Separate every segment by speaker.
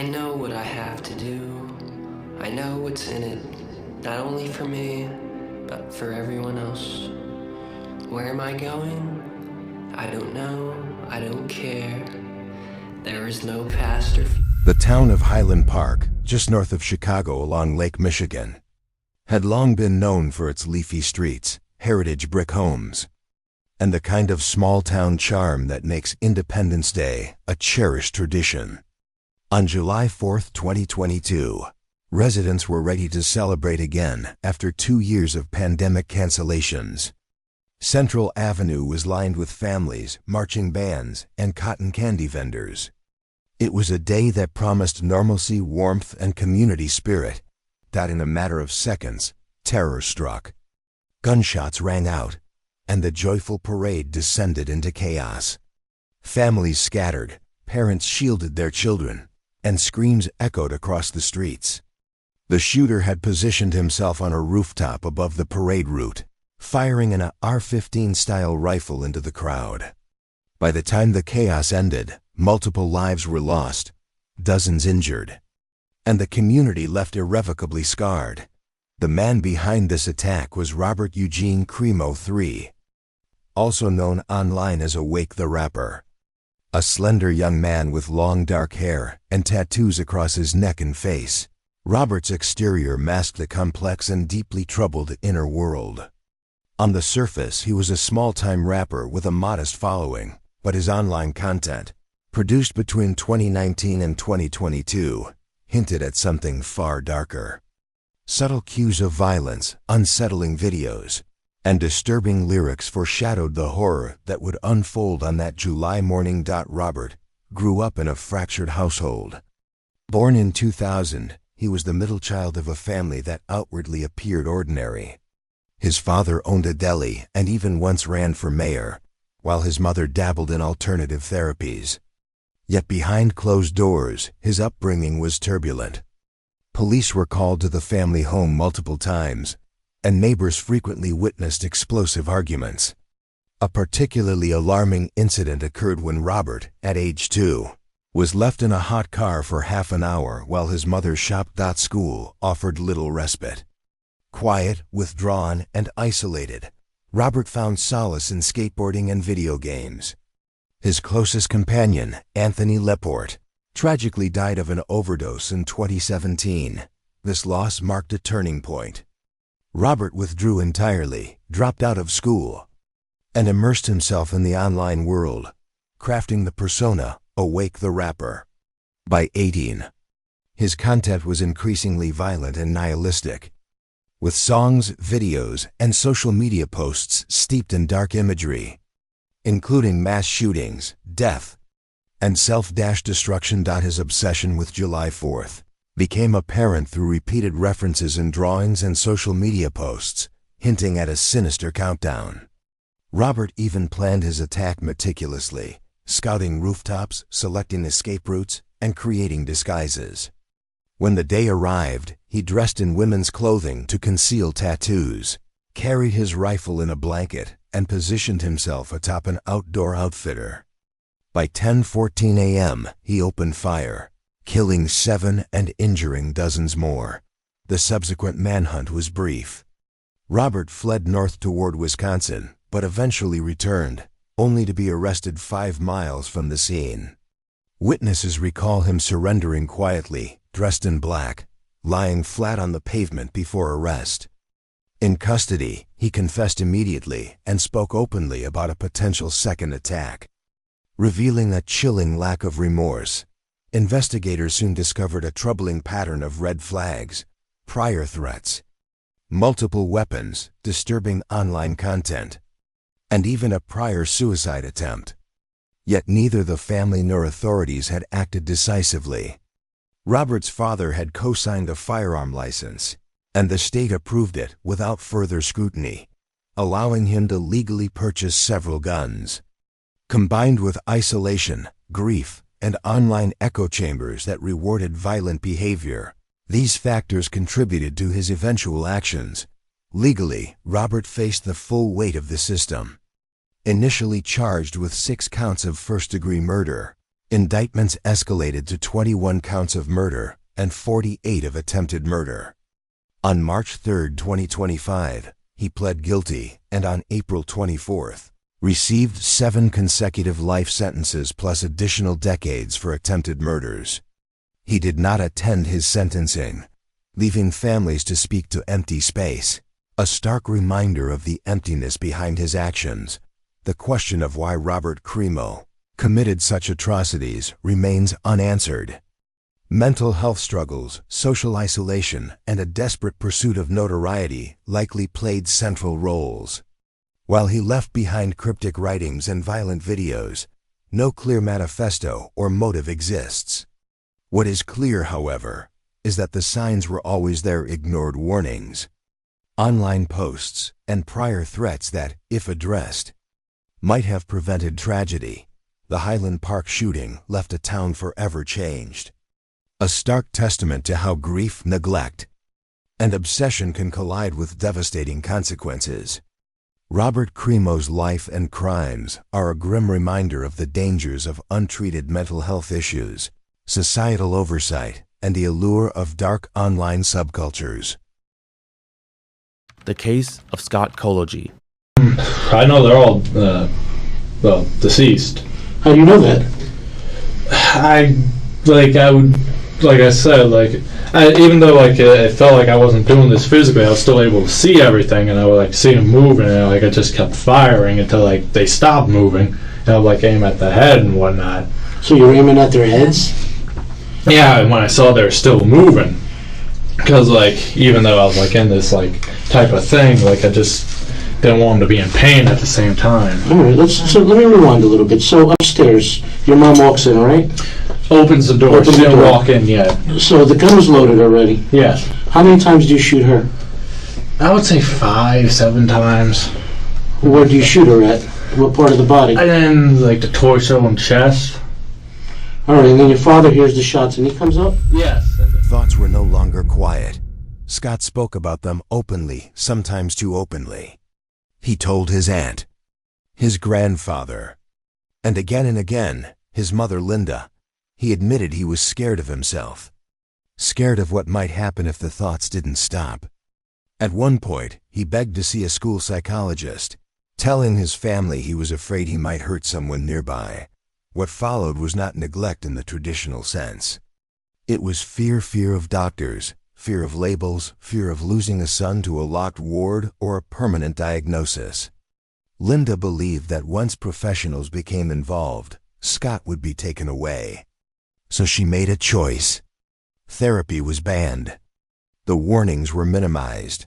Speaker 1: I know what I have to do. I know what's in it, not only for me, but for everyone else. Where am I going? I don't know. I don't care. There is no past or future.
Speaker 2: The town of Highland Park, just north of Chicago along Lake Michigan, had long been known for its leafy streets, heritage brick homes, and the kind of small-town charm that makes Independence Day a cherished tradition. On July 4, 2022, residents were ready to celebrate again after 2 years of pandemic cancellations. Central Avenue was lined with families, marching bands, and cotton candy vendors. It was a day that promised normalcy, warmth, and community spirit. That in a matter of seconds, terror struck. Gunshots rang out, and the joyful parade descended into chaos. Families scattered, parents shielded their children, and screams echoed across the streets. The shooter had positioned himself on a rooftop above the parade route, firing an AR-15-style rifle into the crowd. By the time the chaos ended, multiple lives were lost, dozens injured, and the community left irrevocably scarred. The man behind this attack was Robert Eugene Crimo III, also known online as Awake the Rapper. A slender young man with long dark hair and tattoos across his neck and face. Robert's exterior masked a complex and deeply troubled inner world. On the surface, he was a small-time rapper with a modest following, but his online content, produced between 2019 and 2022, hinted at something far darker. Subtle cues of violence, unsettling videos, and disturbing lyrics foreshadowed the horror that would unfold on that July morning. Robert grew up in a fractured household. Born in 2000, he was the middle child of a family that outwardly appeared ordinary. His father owned a deli and even once ran for mayor, while his mother dabbled in alternative therapies. Yet behind closed doors, his upbringing was turbulent. Police were called to the family home multiple times, and neighbors frequently witnessed explosive arguments. A particularly alarming incident occurred when Robert, at age 2, was left in a hot car for half an hour while his mother's shop. School offered little respite. Quiet, withdrawn, and isolated, Robert found solace in skateboarding and video games. His closest companion, Anthony Laporte, tragically died of an overdose in 2017. This loss marked a turning point. Robert withdrew entirely, dropped out of school, and immersed himself in the online world, crafting the persona Awake the Rapper. By 18, his content was increasingly violent and nihilistic, with songs, videos, and social media posts steeped in dark imagery, including mass shootings, death, and self-destruction. His obsession with July 4th became apparent through repeated references in drawings and social media posts, hinting at a sinister countdown. Robert even planned his attack meticulously, scouting rooftops, selecting escape routes, and creating disguises. When the day arrived, he dressed in women's clothing to conceal tattoos, carried his rifle in a blanket, and positioned himself atop an outdoor outfitter. By 10:14 a.m., he opened fire, killing 7 and injuring dozens more. The subsequent manhunt was brief. Robert fled north toward Wisconsin, but eventually returned, only to be arrested 5 miles from the scene. Witnesses recall him surrendering quietly, dressed in black, lying flat on the pavement before arrest. In custody, he confessed immediately and spoke openly about a potential second attack. Revealing a chilling lack of remorse, investigators soon discovered a troubling pattern of red flags, prior threats, multiple weapons, disturbing online content, and even a prior suicide attempt. Yet neither the family nor authorities had acted decisively. Robert's father had co-signed a firearm license, and the state approved it without further scrutiny, allowing him to legally purchase several guns. Combined with isolation, grief, and online echo chambers that rewarded violent behavior, these factors contributed to his eventual actions. Legally, Robert faced the full weight of the system. Initially charged with 6 counts of first-degree murder, Indictments escalated to 21 counts of murder and 48 of attempted murder. On March 3, 2025, he pled guilty and on April 24th, received 7 consecutive life sentences plus additional decades for attempted murders. He did not attend his sentencing, leaving families to speak to empty space, a stark reminder of the emptiness behind his actions. The question of why Robert Crimo committed such atrocities remains unanswered. Mental health struggles, social isolation, and a desperate pursuit of notoriety likely played central roles. While he left behind cryptic writings and violent videos, no clear manifesto or motive exists. What is clear, however, is that the signs were always there: ignored warnings, online posts, and prior threats that, if addressed, might have prevented tragedy. The Highland Park shooting left a town forever changed. A stark testament to how grief, neglect, and obsession can collide with devastating consequences. Robert Crimo's life and crimes are a grim reminder of the dangers of untreated mental health issues, societal oversight, and the allure of dark online subcultures.
Speaker 3: The case of Scott Kology.
Speaker 4: I know they're all, deceased.
Speaker 5: How do you know that?
Speaker 4: Even though it felt like I wasn't doing this physically, I was still able to see everything, and I would see them moving, and I just kept firing until they stopped moving, and I would aim at the head and whatnot.
Speaker 5: So you're aiming at their heads?
Speaker 4: Yeah, and when I saw they were still moving, because even though I was in this type of thing, I just didn't want them to be in pain at the same time.
Speaker 5: All right, let me rewind a little bit. So upstairs, your mom walks in, right?
Speaker 4: Opens the door. She didn't walk in yet.
Speaker 5: So the gun was loaded already.
Speaker 4: Yes.
Speaker 5: How many times do you shoot her?
Speaker 4: I would say 5-7 times.
Speaker 5: Where do you shoot her at? What part of the body?
Speaker 4: And then the torso and chest.
Speaker 5: All right, and then your father hears the shots and he comes up?
Speaker 4: Yes.
Speaker 2: Thoughts were no longer quiet. Scott spoke about them openly, sometimes too openly. He told his aunt, his grandfather, and again, his mother Linda. He admitted he was scared of himself, scared of what might happen if the thoughts didn't stop. At one point, he begged to see a school psychologist, telling his family he was afraid he might hurt someone nearby. What followed was not neglect in the traditional sense. It was fear of doctors, fear of labels, fear of losing a son to a locked ward or a permanent diagnosis. Linda believed that once professionals became involved, Scott would be taken away. So she made a choice. Therapy was banned. The warnings were minimized.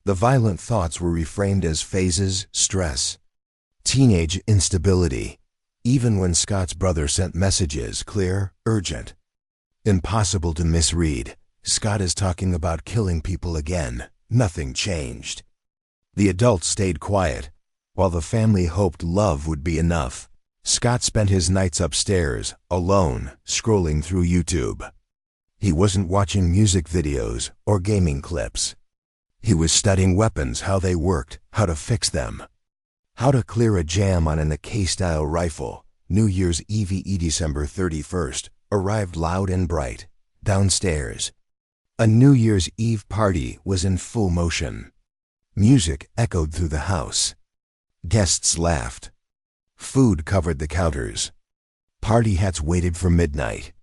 Speaker 2: The violent thoughts were reframed as phases, stress, teenage instability, even when Scott's brother sent messages, clear, urgent, impossible to misread. Scott is talking about killing people again. Nothing changed. The adults stayed quiet, while the family hoped love would be enough. Scott spent his nights upstairs, alone, scrolling through YouTube. He wasn't watching music videos or gaming clips. He was studying weapons, how they worked, how to fix them, how to clear a jam on an AK-style rifle. New Year's Eve, December 31st, arrived loud and bright. Downstairs, a New Year's Eve party was in full motion. Music echoed through the house. Guests laughed. Food covered the counters. Party hats waited for midnight.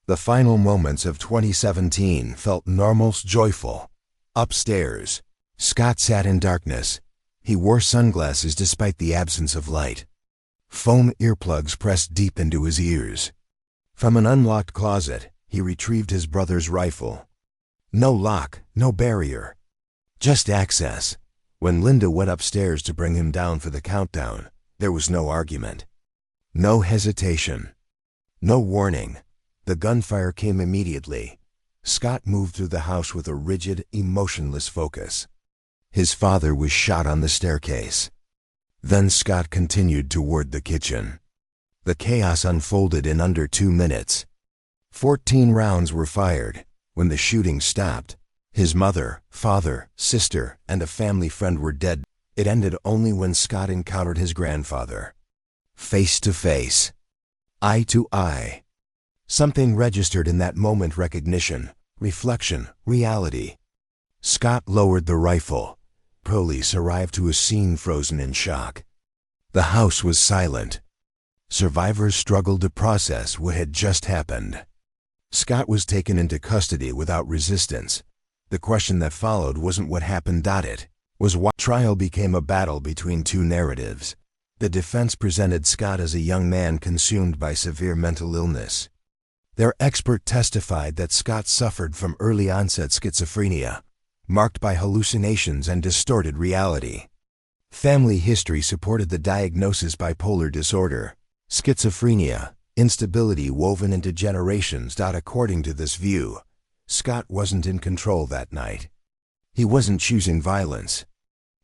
Speaker 2: The final moments of 2017 felt normal, joyful. Upstairs, Scott sat in darkness. He wore sunglasses despite the absence of light. Foam earplugs pressed deep into his ears. From an unlocked closet, he retrieved his brother's rifle. No lock, no barrier, just access. When Linda went upstairs to bring him down for the countdown, there was no argument, no hesitation, no warning. The gunfire came immediately. Scott moved through the house with a rigid, emotionless focus. His father was shot on the staircase. Then Scott continued toward the kitchen. The chaos unfolded in under 2 minutes. 14 rounds were fired. When the shooting stopped, his mother, father, sister, and a family friend were dead. It ended only when Scott encountered his grandfather. Face to face. Eye to eye. Something registered in that moment: recognition, reflection, reality. Scott lowered the rifle. Police arrived to a scene frozen in shock. The house was silent. Survivors struggled to process what had just happened. Scott was taken into custody without resistance. The question that followed wasn't what happened, it was why. Trial became a battle between two narratives. The defense presented Scott as a young man consumed by severe mental illness. Their expert testified that Scott suffered from early-onset schizophrenia, marked by hallucinations and distorted reality. Family history supported the diagnosis: bipolar disorder, schizophrenia, instability woven into generations. According to this view, Scott wasn't in control that night. He wasn't choosing violence.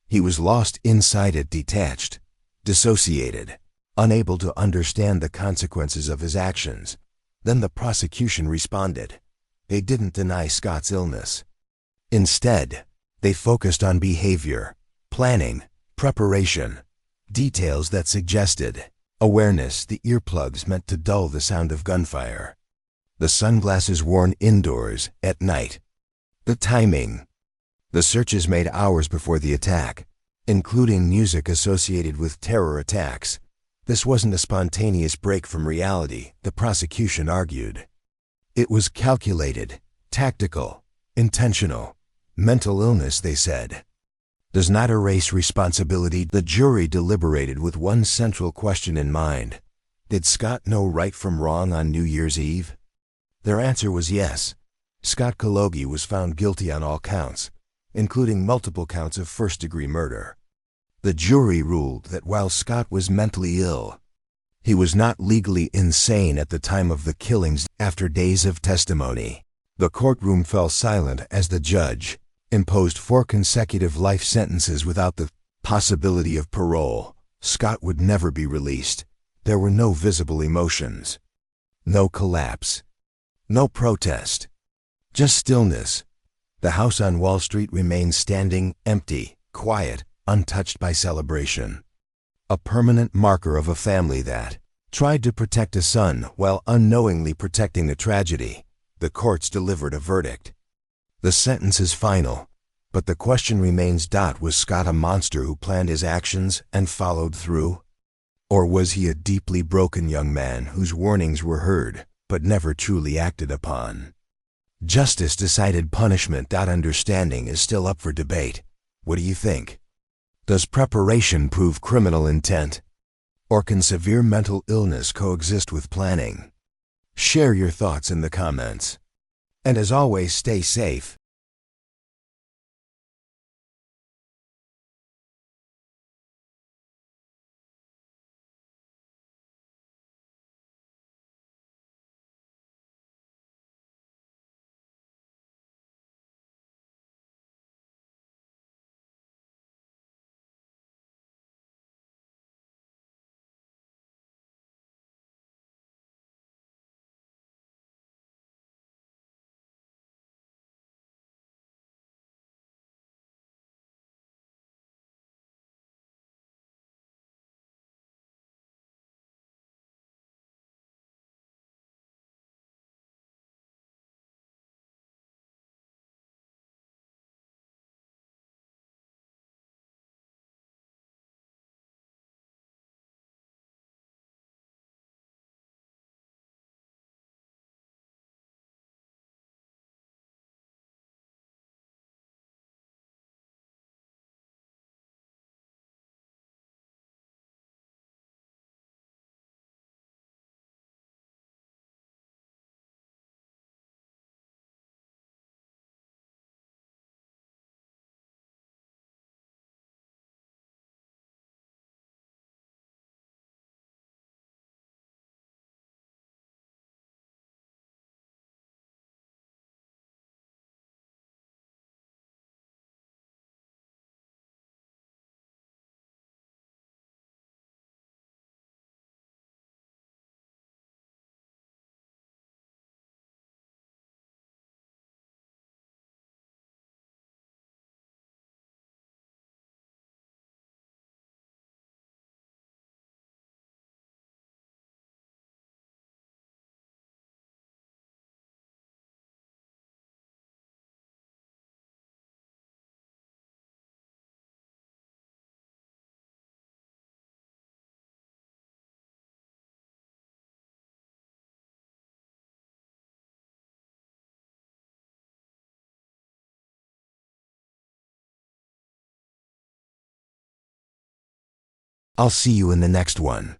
Speaker 2: He was lost inside it, detached, dissociated, unable to understand the consequences of his actions. Then the prosecution responded. They didn't deny Scott's illness. Instead, they focused on behavior, planning, preparation, details that suggested awareness: the earplugs meant to dull the sound of gunfire, the sunglasses worn indoors at night, the timing. The searches made hours before the attack, including music associated with terror attacks. This wasn't a spontaneous break from reality, the prosecution argued. It was calculated, tactical, intentional. Mental illness, they said, does not erase responsibility. The jury deliberated with one central question in mind: did Scott know right from wrong on New Year's Eve? Their answer was yes. Scott Kologi was found guilty on all counts, including multiple counts of first-degree murder. The jury ruled that while Scott was mentally ill, he was not legally insane at the time of the killings. After days of testimony, the courtroom fell silent as the judge imposed 4 consecutive life sentences without the possibility of parole. Scott would never be released. There were no visible emotions, no collapse, no protest, just stillness. The house on Wall Street remained standing, empty, quiet, untouched by celebration. A permanent marker of a family that tried to protect a son while unknowingly protecting the tragedy. The courts delivered a verdict. The sentence is final, but the question remains: was Scott a monster who planned his actions and followed through? Or was he a deeply broken young man whose warnings were heard but never truly acted upon? Justice decided punishment. Understanding is still up for debate. What do you think? Does preparation prove criminal intent? Or can severe mental illness coexist with planning? Share your thoughts in the comments. And as always, stay safe. I'll see you in the next one.